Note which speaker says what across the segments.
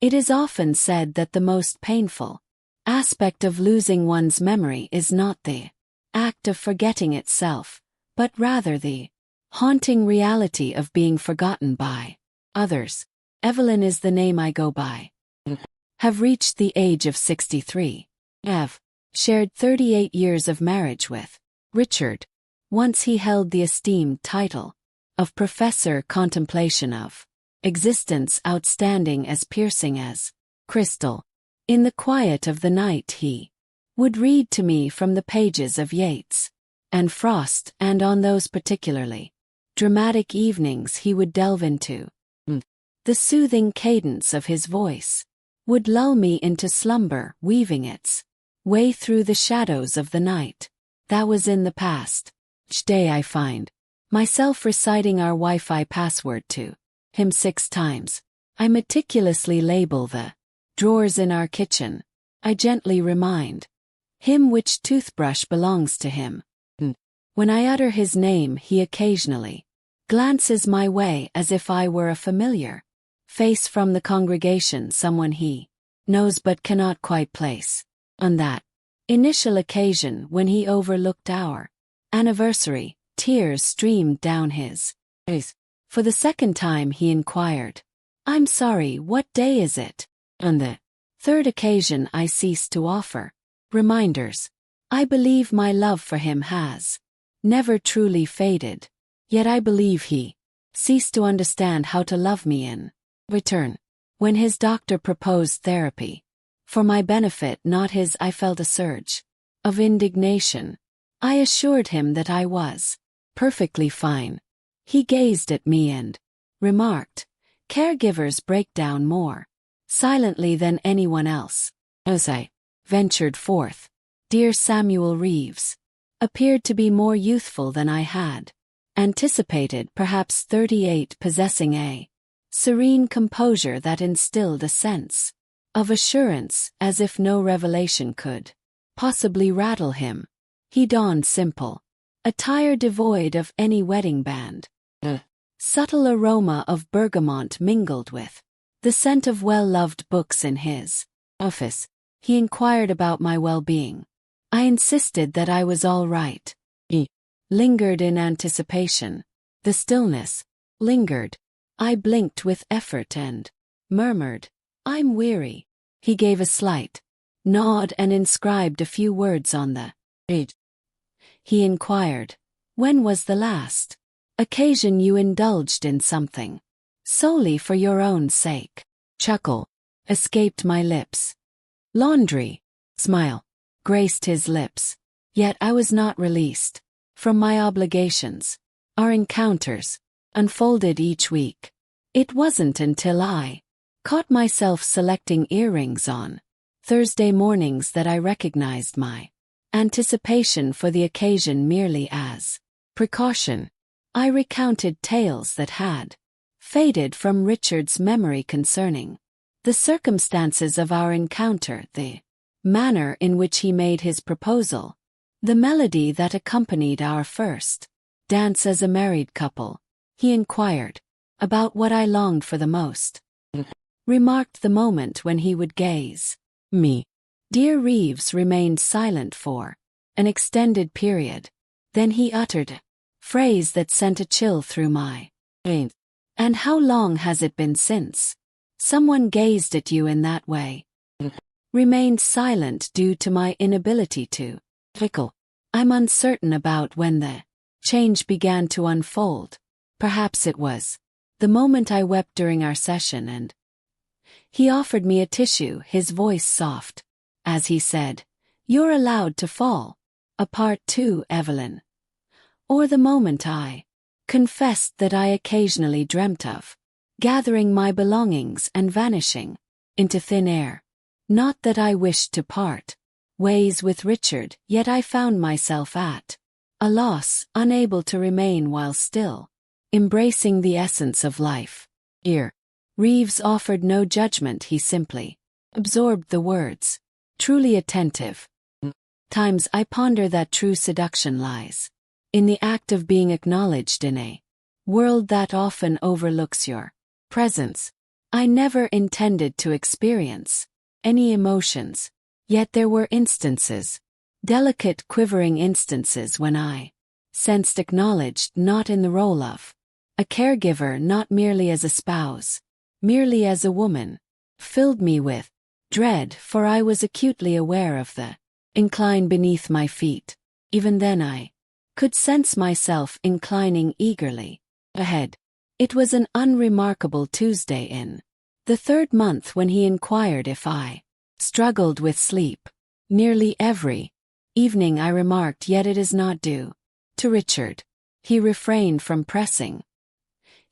Speaker 1: It is often said that the most painful aspect of losing one's memory is not the act of forgetting itself, but rather the haunting reality of being forgotten by others. Evelyn is the name I go by. Have reached the age of 63. Have shared 38 years of marriage with Richard. Once he held the esteemed title of Professor Contemplation of Existence, outstanding as piercing as crystal. In the quiet of the night he would read to me from the pages of Yeats and Frost, and on those particularly dramatic evenings he would delve into the soothing cadence of his voice, would lull me into slumber, weaving its way through the shadows of the night. That was in the past. Each day I find myself reciting our Wi-Fi password to him 6 times. I meticulously label the drawers in our kitchen. I gently remind him which toothbrush belongs to him. When I utter his name, he occasionally glances my way as if I were a familiar face from the congregation, someone he knows but cannot quite place. On that initial occasion when he overlooked our anniversary, tears streamed down his face. For the second time he inquired, "I'm sorry, what day is it?" On the third occasion I ceased to offer reminders. I believe my love for him has never truly faded, yet I believe he ceased to understand how to love me in return. When his doctor proposed therapy for my benefit, not his, I felt a surge of indignation. I assured him that I was perfectly fine. He gazed at me and remarked, "Caregivers break down more silently than anyone else." As I ventured forth, dear Samuel Reeves appeared to be more youthful than I had anticipated, perhaps 38, possessing a serene composure that instilled a sense of assurance, as if no revelation could possibly rattle him. He donned simple attire devoid of any wedding band. A subtle aroma of bergamot mingled with the scent of well-loved books in his office. He inquired about my well-being. I insisted that I was all right. He lingered in anticipation. The stillness lingered. I blinked with effort and murmured, "I'm weary." He gave a slight nod and inscribed a few words on the page. He inquired, "When was the last occasion you indulged in something solely for your own sake?" Chuckle escaped my lips. Laundry. Smile graced his lips. Yet I was not released from my obligations. Our encounters unfolded each week. It wasn't until I caught myself selecting earrings on Thursday mornings that I recognized my anticipation for the occasion merely as precaution. I recounted tales that had faded from Richard's memory concerning the circumstances of our encounter, the manner in which he made his proposal, the melody that accompanied our first dance as a married couple. He inquired about what I longed for the most. Remarked the moment when he would gaze me. Dear Reeves remained silent for an extended period. Then he uttered a phrase that sent a chill through my veins. "And how long has it been since someone gazed at you in that way?" Remained silent due to my inability to tickle. I'm uncertain about when the change began to unfold. Perhaps it was the moment I wept during our session and he offered me a tissue, his voice soft, as he said, "You're allowed to fall apart too, Evelyn." Or the moment I confessed that I occasionally dreamt of gathering my belongings and vanishing into thin air. Not that I wished to part ways with Richard, yet I found myself at a loss, unable to remain while still embracing the essence of life. Here, Reeves offered no judgment, he simply absorbed the words, truly attentive. Times I ponder that true seduction lies in the act of being acknowledged in a world that often overlooks your presence. I never intended to experience any emotions, yet there were instances, delicate quivering instances when I sensed acknowledged not in the role of a caregiver, not merely as a spouse, merely as a woman, filled me with dread, for I was acutely aware of the incline beneath my feet. Even then I could sense myself inclining eagerly ahead. It was an unremarkable Tuesday in the third month when he inquired if I struggled with sleep. Nearly every evening, I remarked, yet it is not due to Richard. He refrained from pressing.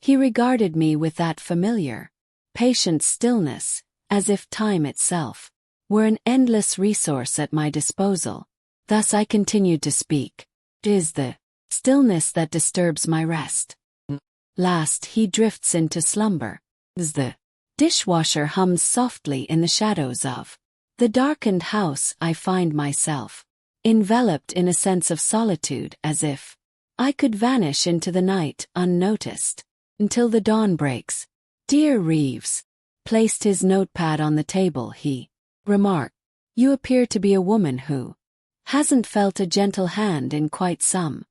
Speaker 1: He regarded me with that familiar, patient stillness, as if time itself were an endless resource at my disposal. Thus I continued to speak. It is the stillness that disturbs my rest. Last he drifts into slumber. As the dishwasher hums softly in the shadows of the darkened house, I find myself enveloped in a sense of solitude, as if I could vanish into the night unnoticed until the dawn breaks. Dear Reeves placed his notepad on the table. He remarked, "You appear to be a woman who hasn't felt a gentle hand in quite some."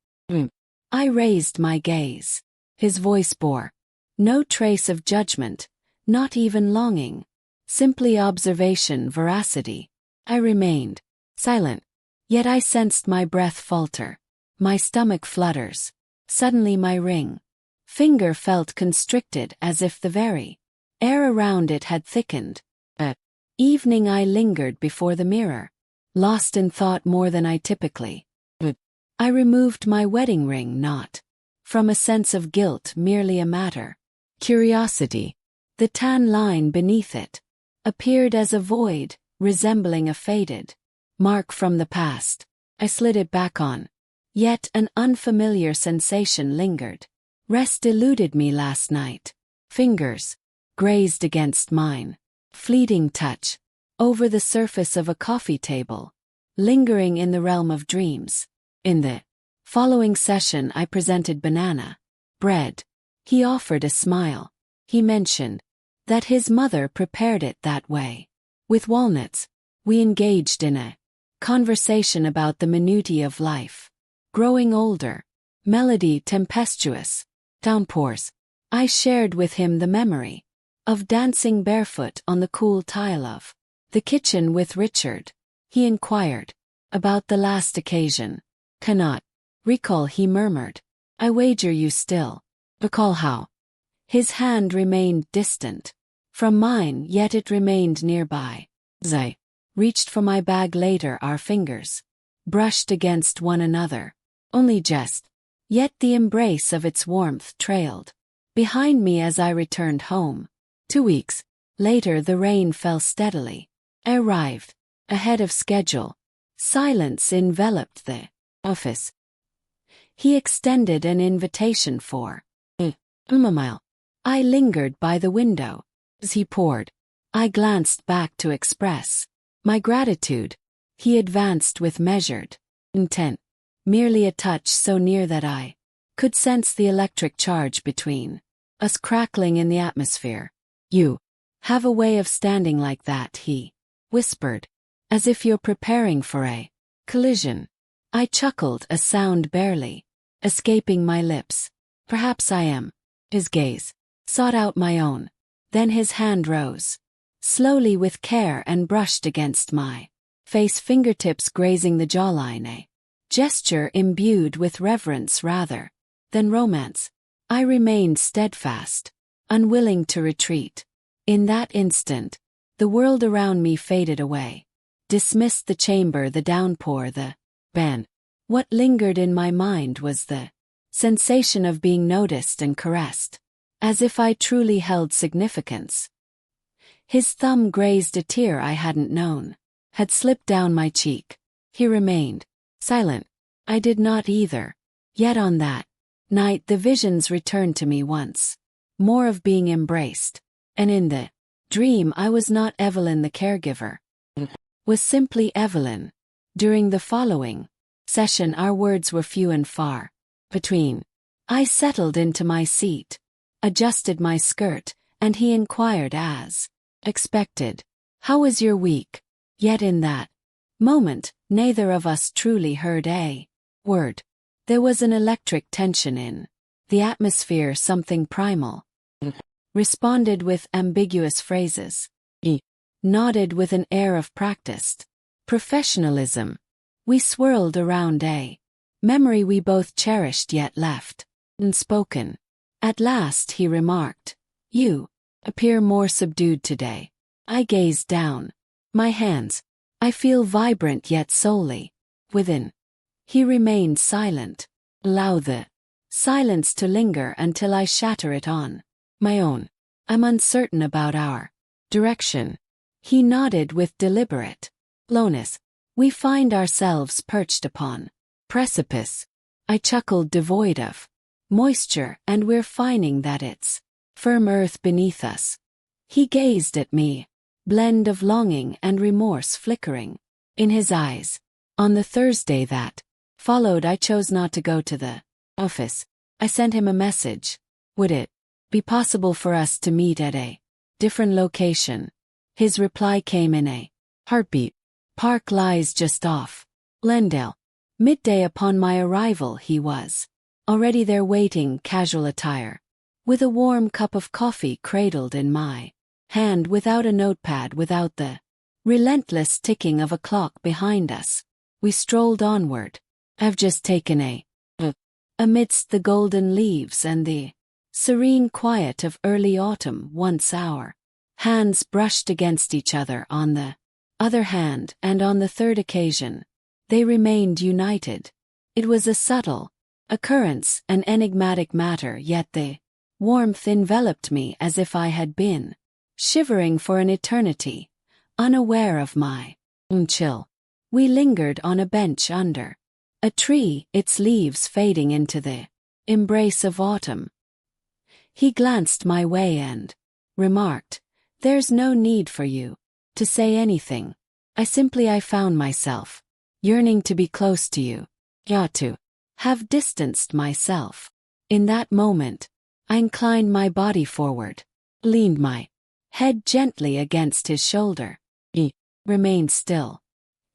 Speaker 1: I raised my gaze. His voice bore no trace of judgment, not even longing, simply observation, veracity. I remained silent, yet I sensed my breath falter, my stomach flutters. Suddenly my ring finger felt constricted, as if the very air around it had thickened. At evening I lingered before the mirror, lost in thought more than I typically would. I removed my wedding ring, not from a sense of guilt, merely a matter curiosity. The tan line beneath it appeared as a void, resembling a faded mark from the past. I slid it back on, yet an unfamiliar sensation lingered. Rest eluded me last night. Fingers grazed against mine. Fleeting touch over the surface of a coffee table, lingering in the realm of dreams. In the following session I presented banana bread. He offered a smile. He mentioned that his mother prepared it that way, with walnuts. We engaged in a conversation about the minutiae of life. Growing older, melody tempestuous, downpours. I shared with him the memory of dancing barefoot on the cool tile of the kitchen with Richard. He inquired about the last occasion. "Cannot recall," he murmured. "I wager you still recall how." His hand remained distant from mine, yet it remained nearby. As I reached for my bag later, our fingers brushed against one another. Only just, yet the embrace of its warmth trailed behind me as I returned home. 2 weeks later the rain fell steadily. I arrived ahead of schedule. Silence enveloped the office. He extended an invitation for a mile. I lingered by the window. As he poured, I glanced back to express my gratitude. He advanced with measured intent, merely a touch so near that I could sense the electric charge between us crackling in the atmosphere. "You have a way of standing like that," he whispered, "as if you're preparing for a collision." I chuckled, a sound barely escaping my lips. "Perhaps I am." His gaze sought out my own. Then his hand rose slowly with care and brushed against my face, fingertips grazing the jawline, a gesture imbued with reverence rather than romance. I remained steadfast, unwilling to retreat. In that instant, the world around me faded away, dismissed the chamber, the downpour, the ban. What lingered in my mind was the sensation of being noticed and caressed, as if I truly held significance. His thumb grazed a tear I hadn't known had slipped down my cheek. He remained silent. I did not either. Yet on that night the visions returned to me once more of being embraced. And in the dream I was not Evelyn the caregiver, was simply Evelyn. During the following session our words were few and far between. I settled into my seat, adjusted my skirt, and he inquired as expected, "How was your week?" Yet in that moment, neither of us truly heard a word. There was an electric tension in the atmosphere, something primal. Responded with ambiguous phrases. He nodded with an air of practiced professionalism. We swirled around a memory we both cherished yet left unspoken. At last he remarked, "You appear more subdued today." I gazed down. My hands. I feel vibrant yet solely within. He remained silent. Allow the silence to linger until I shatter it on my own. I'm uncertain about our direction. He nodded with deliberate slowness. We find ourselves perched upon precipice. I chuckled, devoid of moisture, and we're finding that it's firm earth beneath us. He gazed at me, blend of longing and remorse flickering in his eyes. On the Thursday that followed, I chose not to go to the office. I sent him a message. Would it be possible for us to meet at a different location? His reply came in a heartbeat. Park lies just off Glendale. Midday upon my arrival, he was already there, waiting, casual attire, with a warm cup of coffee cradled in my hand, without a notepad, without the relentless ticking of a clock behind us. We strolled onward. I've just taken a amidst the golden leaves and the serene quiet of early autumn. Once our hands brushed against each other on the other hand, and on the third occasion, they remained united. It was a subtle occurrence, an enigmatic matter, yet the warmth enveloped me as if I had been shivering for an eternity, unaware of my own chill. We lingered on a bench under a tree, its leaves fading into the embrace of autumn. He glanced my way and remarked, "There's no need for you to say anything. I found myself yearning to be close to you. Ought to have distanced myself." In that moment, I inclined my body forward, leaned my head gently against his shoulder. He remained still.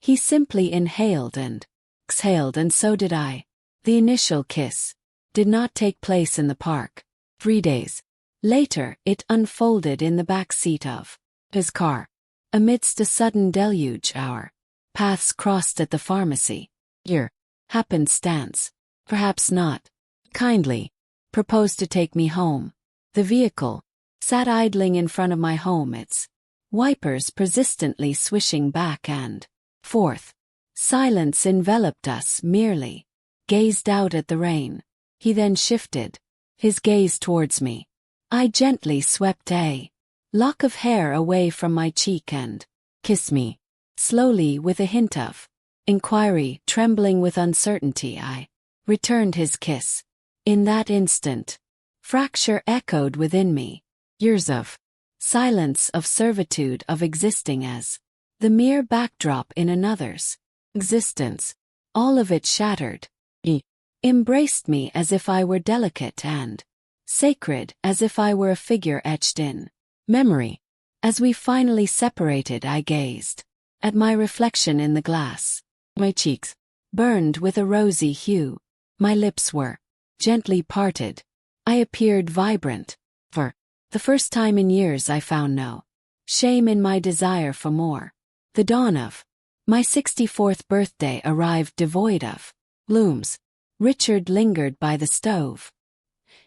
Speaker 1: He simply inhaled and exhaled, and so did I. The initial kiss did not take place in the park. 3 days later, it unfolded in the back seat of his car. Amidst a sudden deluge, our paths crossed at the pharmacy. Your happenstance, perhaps not kindly, proposed to take me home. The vehicle sat idling in front of my home, its wipers persistently swishing back and forth. Silence enveloped us, merely gazed out at the rain. He then shifted his gaze towards me. I gently swept a lock of hair away from my cheek and kissed me slowly, with a hint of inquiry. Trembling with uncertainty, I returned his kiss. In that instant, fracture echoed within me. Years of silence, of servitude, of existing as the mere backdrop in another's existence, all of it shattered. He embraced me as if I were delicate and sacred, as if I were a figure etched in memory. As we finally separated, I gazed at my reflection in the glass. My cheeks burned with a rosy hue. My lips were gently parted. I appeared vibrant. For the first time in years, I found no shame in my desire for more. The dawn of my 64th birthday arrived devoid of blooms. Richard lingered by the stove,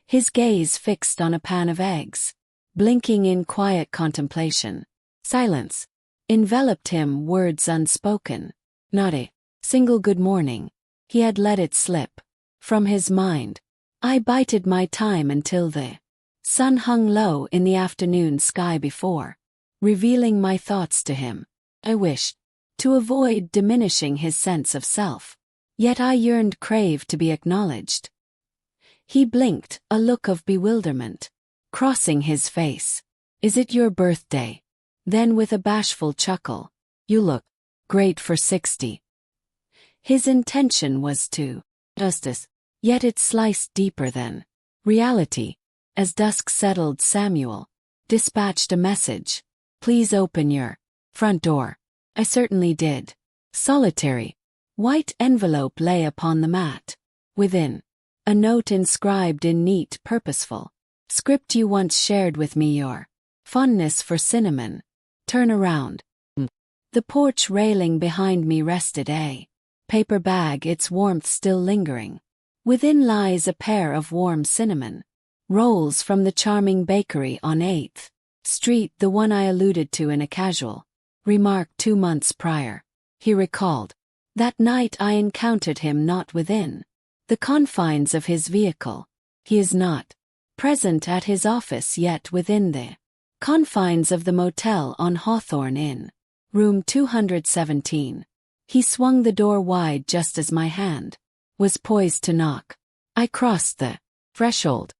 Speaker 1: his gaze fixed on a pan of eggs, blinking in quiet contemplation. Silence enveloped him, words unspoken. Not a single good morning. He had let it slip from his mind. I bided my time until the sun hung low in the afternoon sky before revealing my thoughts to him. I wished to avoid diminishing his sense of self, yet I craved to be acknowledged. He blinked, a look of bewilderment crossing his face. "Is it your birthday?" Then, with a bashful chuckle, "You look great for 60. His intention was to justice, yet it sliced deeper than reality. As dusk settled, Samuel dispatched a message. Please open your front door. I certainly did. Solitary white envelope lay upon the mat. Within, a note inscribed in neat, purposeful script. You once shared with me your fondness for cinnamon. Turn around. The porch railing behind me rested a paper bag, its warmth still lingering. Within lies a pair of warm cinnamon rolls from the charming bakery on 8th Street, the one I alluded to in a casual remark 2 months prior. He recalled. That night I encountered him not within the confines of his vehicle. He is not present at his office yet within the confines of the motel on Hawthorne Inn. Room 217. He swung the door wide just as my hand was poised to knock. I crossed the threshold.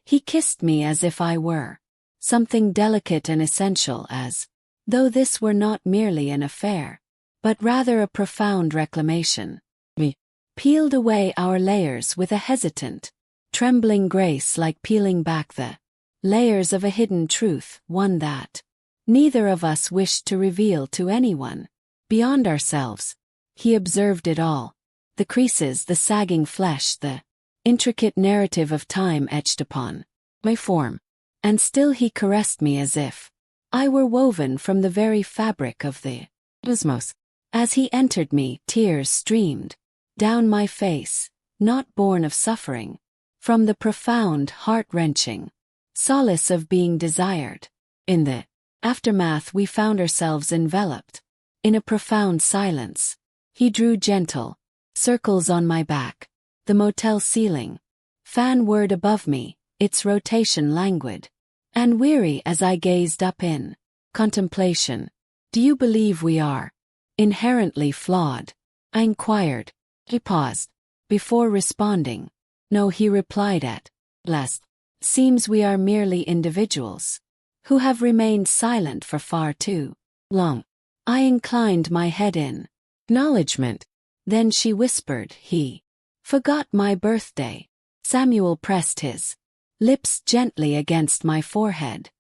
Speaker 1: He kissed me as if I were something delicate and essential, as though this were not merely an affair, but rather a profound reclamation. We peeled away our layers with a hesitant, trembling grace, like peeling back the layers of a hidden truth, one that neither of us wished to reveal to anyone beyond ourselves. He observed it all. The creases, the sagging flesh, the intricate narrative of time etched upon my form. And still he caressed me as if I were woven from the very fabric of the cosmos. As he entered me, tears streamed down my face, not born of suffering, from the profound, heart-wrenching solace of being desired. In the aftermath we found ourselves enveloped in a profound silence. He drew gentle circles on my back. The motel ceiling fan whirred above me, its rotation languid and weary as I gazed up in contemplation. Do you believe we are inherently flawed? I inquired. He paused before responding. No, he replied at last. Seems we are merely individuals who have remained silent for far too long. I inclined my head in acknowledgement. Then she whispered, he forgot my birthday. Samuel pressed his lips gently against my forehead.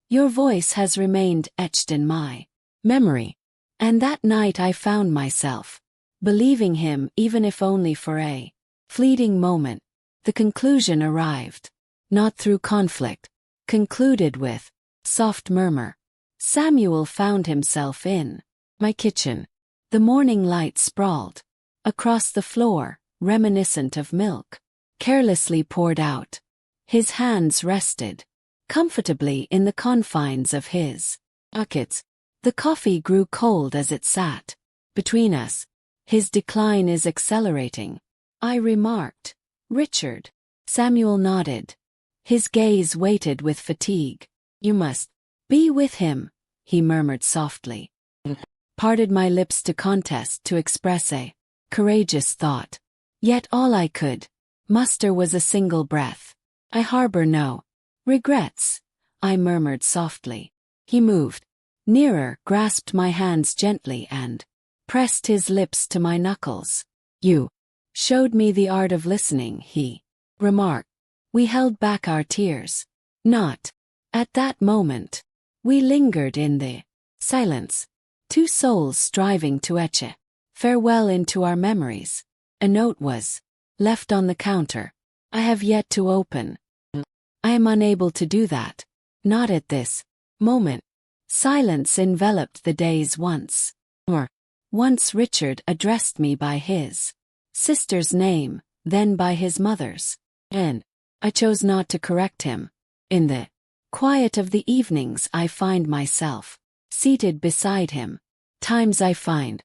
Speaker 1: Your voice has remained etched in my memory. And that night I found myself believing him, even if only for a fleeting moment. The conclusion arrived, not through conflict, concluded with soft murmur. Samuel found himself in my kitchen. The morning light sprawled across the floor, reminiscent of milk, carelessly poured out. His hands rested comfortably in the confines of his buckets. The coffee grew cold as it sat between us. His decline is accelerating, I remarked. Richard. Samuel nodded. His gaze weighted with fatigue. You must be with him, he murmured softly. Parted my lips to contest, to express a courageous thought. Yet all I could muster was a single breath. I harbor no regrets, I murmured softly. He moved nearer, grasped my hands gently and pressed his lips to my knuckles. You showed me the art of listening, he remarked. We held back our tears. Not at that moment. We lingered in the silence, two souls striving to etch a farewell into our memories. A note was left on the counter. I have yet to open. I am unable to do that. Not at this moment. Silence enveloped the days once more. Once Richard addressed me by his sister's name, then by his mother's, and I chose not to correct him. In the quiet of the evenings I find myself seated beside him. Times I find